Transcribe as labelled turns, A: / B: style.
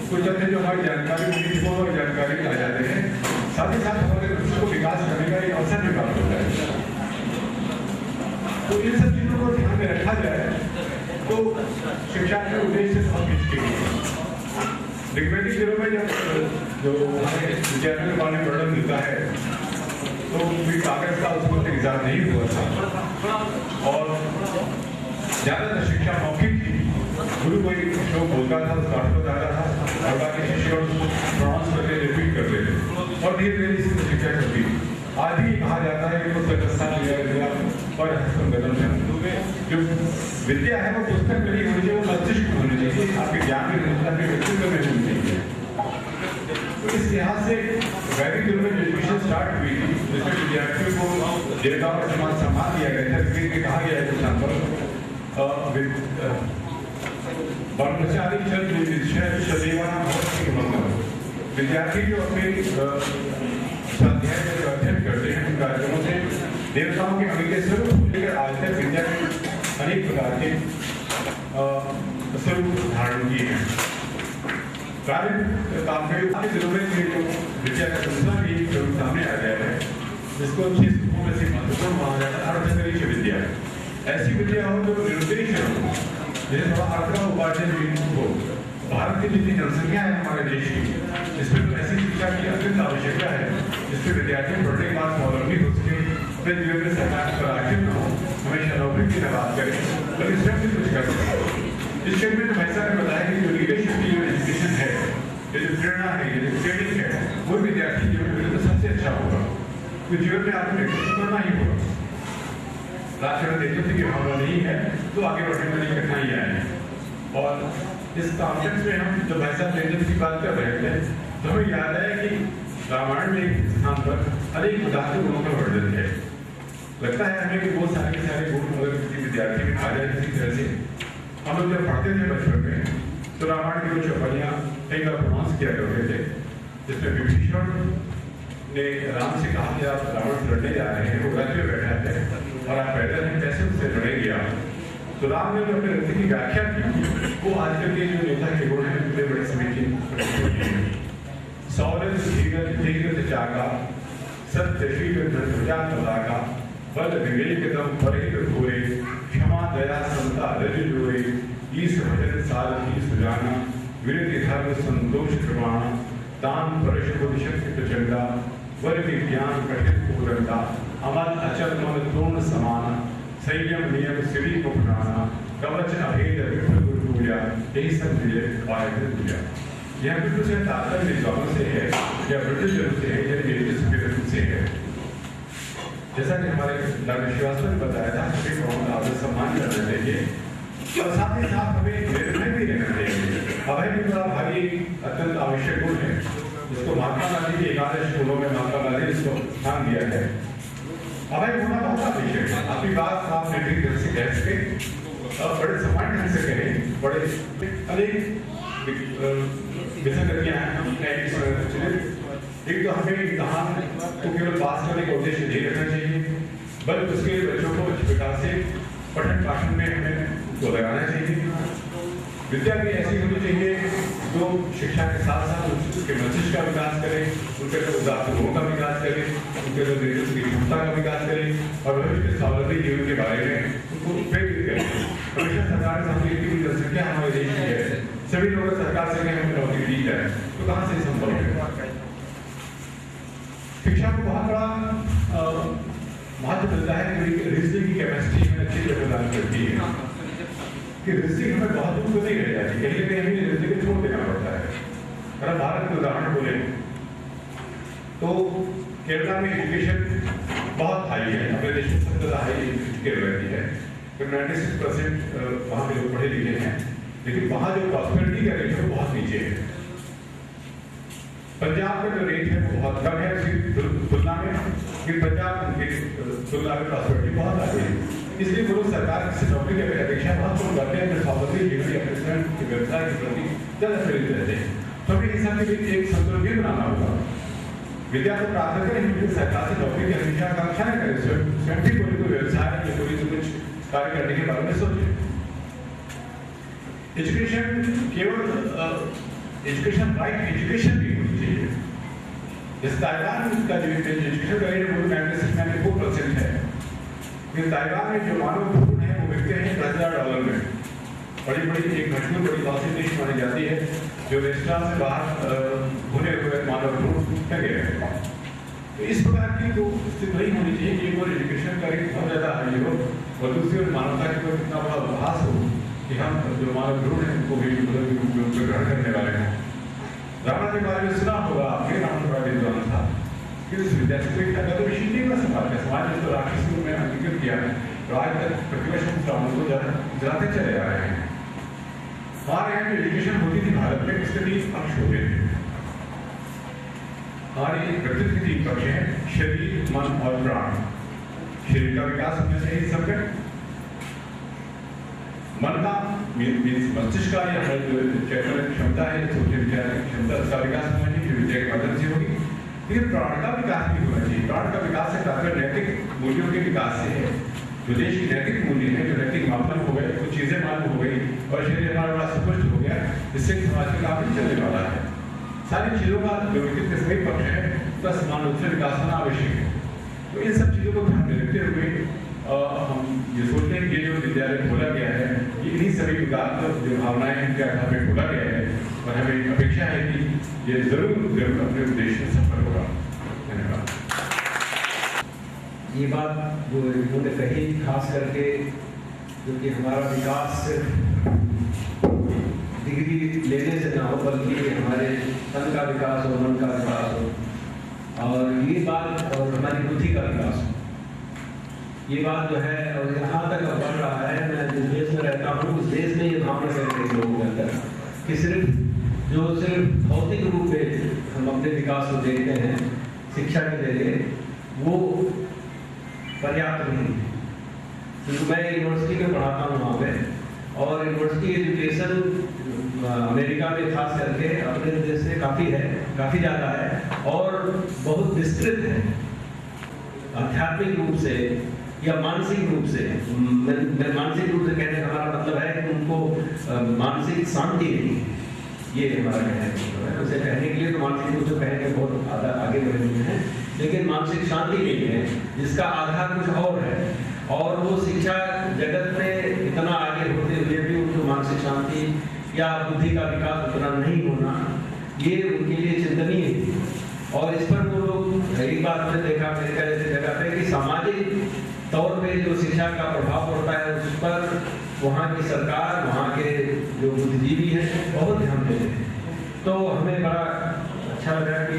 A: कुछ अन्य जो हमारी जानकारी होती है वो हमारी जानकारी आ जाते हैं, साथ ही साथ हमारे बच्चों को विकास करने का एक अवसर भी प्राप्त होता है। तो इन सब चीज़ों को ध्यान में रखा जाए तो शिक्षा के उद्देश्य बहुत मुश्किल है। ऋग्वेदिक दिनों में जब जो हमारे विद्यार्थियों को पढ़ना मिलता है तो कोई कागज का उसको इंतजार नहीं हुआ था और ज़्यादातर शिक्षा मौखिक थी। गुरु कोई श्लोक बोलता था, उसका अर्थ बताता था और बाकी शिष्य प्रोनाउंस करके रिपीट करते थे और धीरे धीरे इसकी शिक्षा चलती। आज भी कहा जाता है कि पुस्तक और हस्तगतम जो विद्या है वो पुस्तक में नहीं होनी चाहिए, वो मस्तिष्क में होनी चाहिए, आपके ज्ञान में आपके व्यक्तित्व में होनी चाहिए। तो इस लिहाज से वैदिक युग में एजुकेशन स्टार्ट हुई थी जिसमें विद्यार्थियों को देवताओं के समान सम्मान दिया गया था। फिर कहा गया है ब्रह्मचारी चल विद्यार्थी जो अपने स्वाध्याय अध्ययन करते हैं उन कार्यक्रमों से देवताओं के अभिज्ञ स्वरूप लेकर आज तक विद्या के अनेक प्रकार के स्वरूप धारण किए हैं। कार्य दिनों में विद्या का दूसरा भी स्वरूप सामने आ गया है जिसको 6 सूत्रों में से महत्वपूर्ण माना जाता है अर्थनिरीक्ष विद्या। ऐसी विद्या हो जो निरुद्देश्य हो, जैसे थोड़ा अर्थ का उपार्जन भी हो। भारत की जितनी जनसंख्या है हमारे देश की, इसमें तो ऐसी शिक्षा की अत्यंत आवश्यकता है जिससे विद्यार्थी पढ़ने के बाद स्वावलंबी हो सके, अपने जीवन में सरकार पर आखिर न हो, हमेशा नौकरी की न बात करें बल्कि स्वयं भी कुछ कर सके। इस क्षेत्र में तो ऐसा ने बताया कि जो लीडरशिप की जो एजुकेशन है, ये जो प्रेरणा है, ये जो ट्रेनिंग है, वो विद्यार्थी जीवन में तो सबसे अच्छा होगा। तो जीवन में आपको नेतृत्व करना ही होगा। राष्ट्र नेतृत्व की भावना नहीं है तो आगे बढ़ने में नहीं कठिनाइयाँ आएंगी। और इस कॉन्फ्रेंस में हम जब भाई साहब लेडर की बात कर रहे थे तो हमें याद है कि रामायण में एक स्थान पर अनेक उदात्त गुणों का वर्णन है। लगता है हमें कि वो सारे के सारे गुण अगर किसी विद्यार्थी में आ जाए किसी तरह से। हम लोग जब पढ़ते थे बचपन में तो रामायण की कुछ चौपाइयाँ कई बार प्रोनाउंस किया करते थे जिसमें विभीषण ने राम से कहा कि आप रावण से लड़ने जा रहे हैं, वो रथ में बैठा है और आप पैदल हैं, कैसे उससे लड़ेंगे आप। तो राम ने जो अपने रथ की व्याख्या की वो आजकल के जो नेता के गुण हैं उनके बड़े समीचीन सौरभ धीरज जागा सत्य शील प्रजा का बल विवेक दम परित घोरे क्षमा दया समता रज जोरे ईश भजन सारथी सुजाना विरति धर्म संतोष प्रमाण दान परश शक्ति प्रचंडा वर विज्ञान कठिन पूरता अमल अचल मन पूर्ण समान संयम नियम श्री को प्राणा कवच अभेद विठल गुरु पूजा यही सब मिले पाए पूजा। यह बिल्कुल से तात्पर्य विद्वानों से है या ब्रिटिश जनों से है या रिलीजियस पीरियड से है। जैसा कि हमारे डॉक्टर श्रीवास्तव ने बताया था सभी को हम आदर सम्मान करना चाहिए और साथ ही साथ हमें निर्णय भी लेना चाहिए। अभय भी बड़ा भारी अत्यंत आवश्यक गुण है जिसको महात्मा गांधी के 11 गुणों में महात्मा गांधी ने इसको स्थान दिया है। अभय होना बहुत आवश्यक है। आपकी बात आप निर्भीक ढंग से कह सके और बड़े सम्मान ढंग से कहें। बड़े अनेक विसंगतियां हैं एक तो हमें इम्तिहान को केवल पास करने का उद्देश्य नहीं रखना चाहिए बल्कि उसके बच्चों को अच्छे प्रकार से पठन पाठन में हमें उसको लगाना चाहिए। विद्या भी ऐसी होनी चाहिए जो शिक्षा के साथ साथ उसके मस्तिष्क का विकास करे, उनके उदात्त गुणों का विकास करे, उनके नेतृत्व की क्षमता का विकास करे और भविष्य के स्वावलंबी जीवन के बारे में उनको प्रेरित करे। हमेशा सरकार सामने इतनी जनसंख्या हमारे देश की है, सभी लोग सरकार से हमें नौकरी दी जाए तो कहाँ से संभव है। शिक्षा को बहुत बड़ा महत्व मिलता है कि रीजनिंग की कैपेसिटी में अच्छी तरह प्रदान करती है कि रीजनिंग हमें बहुत दूर को नहीं रह जाती, कहीं कहीं हमें रीजनिंग को छोड़ देना पड़ता है। अगर भारत के उदाहरण बोले तो केरला में एजुकेशन बहुत हाई है, अपने देश में सबसे ज़्यादा हाई एजुकेटेड रहती है, तो 96% वहाँ के लोग पढ़े लिखे हैं, लेकिन वहाँ जो प्रॉस्पेरिटी का रेट है वो बहुत नीचे है। पंजाब का जो रेट है वो बहुत कम है उसकी तुलना में, कि पंजाब की तुलना में प्रॉस्पेरिटी बहुत आगे है। इसलिए वो लोग सरकार से नौकरी की अपेक्षा बहुत कम करते हैं, अपने स्वावलंबी जीवन की व्यवसाय के प्रति ज़्यादा प्रेरित रहते हैं। तो हमें इस सब के लिए एक संतुलन भी बनाना होगा। विद्या को प्राप्त करें लेकिन सरकार से नौकरी की हमेशा आकांक्षा न करें, स्वयं भी कोई व्यवसाय या कोई कुछ कार्य करने के बारे में सोचें। एजुकेशन केवल एजुकेशन राइट एजुकेशन भी होनी चाहिए। इस ताइवान का जो एजुकेशन रेट वो 94% है। लेकिन ताइवान में जो मानव भ्रूण है वो बिकते हैं $10,000 में। बड़ी बड़ी एक घटना बड़ी लॉसी डिश मानी जाती है जो रेस्टोरेंट से बाहर होने हुए मानव भ्रूण फेंके हैं। तो इस प्रकार की तो स्थिति नहीं होनी चाहिए कि एक और एजुकेशन का रेट बहुत ज़्यादा हाई हो और दूसरी ओर मानवता के ऊपर इतना बड़ा उपहास हो कि हम जो मानव भ्रूण है उनको भी ग्रहण करने वाले हैं। रावण के बारे में सुना होगा आपके, रावण बड़ा विद्वान था कि उस विद्यार्थी को एक अगर विषय का समाज ने तो राक्षस रूप में अंगीकृत किया है तो आज तक प्रतिवर्ष हम रावण को जलाते चले आ रहे हैं। हमारे यहाँ जो एजुकेशन होती थी भारत में उसके 3 पक्ष होते थे। हमारी प्रकृति के 3 पक्ष हैं, शरीर, मन और प्राण। शरीर का विकास होना चाहिए सबका, मन का मस्तिष्क का या चेतन क्षमता है, सोचने विचार की क्षमता, उसका विकास होना चाहिए जो विद्या के माध्यम से होगी। लेकिन प्राण का विकास भी होना चाहिए। प्राण का विकास से तात्पर्य नैतिक मूल्यों के विकास से है। जो देश की नैतिक मूल्य है, जो नैतिक मापदंड हो गए, कुछ चीजें मालूम हो गई और शरीर हमारा बड़ा स्पष्ट हो गया, इससे समाज का काम नहीं चलने वाला है। सारी चीजों का जो व्यक्तित्व के सही पक्ष है उसका समान रूप से विकास होना आवश्यक है। तो इन सब चीजों को ध्यान में रखते हुए हम ये सोचते हैं कि ये जो विद्यालय खोला गया है ये इन्हीं सभी विकास जो भावनाएं इनके आधार पर खोला गया है और हमें अपेक्षा है कि ये जरूर अपने उद्देश्य में सफल होगा। धन्यवाद।
B: ये बात जो इन्होंने कही खास करके क्योंकि हमारा विकास सिर्फ डिग्री लेने से ना हो बल्कि हमारे तन का विकास हो, मन का विकास हो और ये बात और हमारी बुद्धि का विकास हो, ये बात जो है और यहाँ तक बढ़ रहा है। मैं जिस देश में रहता हूँ उस देश में ये भावना करते हैं लोगों के अंदर कि सिर्फ भौतिक रूप में हम अपने विकास को देखते हैं शिक्षा के जरिए, वो पर्याप्त नहीं है। क्योंकि मैं यूनिवर्सिटी में पढ़ाता हूँ वहाँ पे और यूनिवर्सिटी एजुकेशन अमेरिका में खास करके अपने देश से काफ़ी ज़्यादा है और बहुत विस्तृत है। आध्यात्मिक रूप से या मानसिक रूप से, मैं मानसिक रूप से कहने का हमारा मतलब है कि उनको मानसिक शांति नहीं है, ये हमारा कहने का मतलब है। उसे कहने के लिए तो मानसिक रूप से कहने बहुत आगे बढ़े हुए हैं, लेकिन मानसिक शांति नहीं है जिसका आधार कुछ और है और वो शिक्षा जगत में इतना आगे होते हुए भी उनको मानसिक शांति या बुद्धि का विकास उतना नहीं होना, ये उनके लिए चिंतनीय है। और इस पर वो लोग एक बात मैंने देखा अमेरिका जैसी जगह पे कि सामाजिक तौर पे जो शिक्षा का प्रभाव पड़ता है उस पर वहाँ की सरकार, वहाँ के जो बुद्धिजीवी हैं बहुत ध्यान देते हैं। तो हमें बड़ा अच्छा लगा कि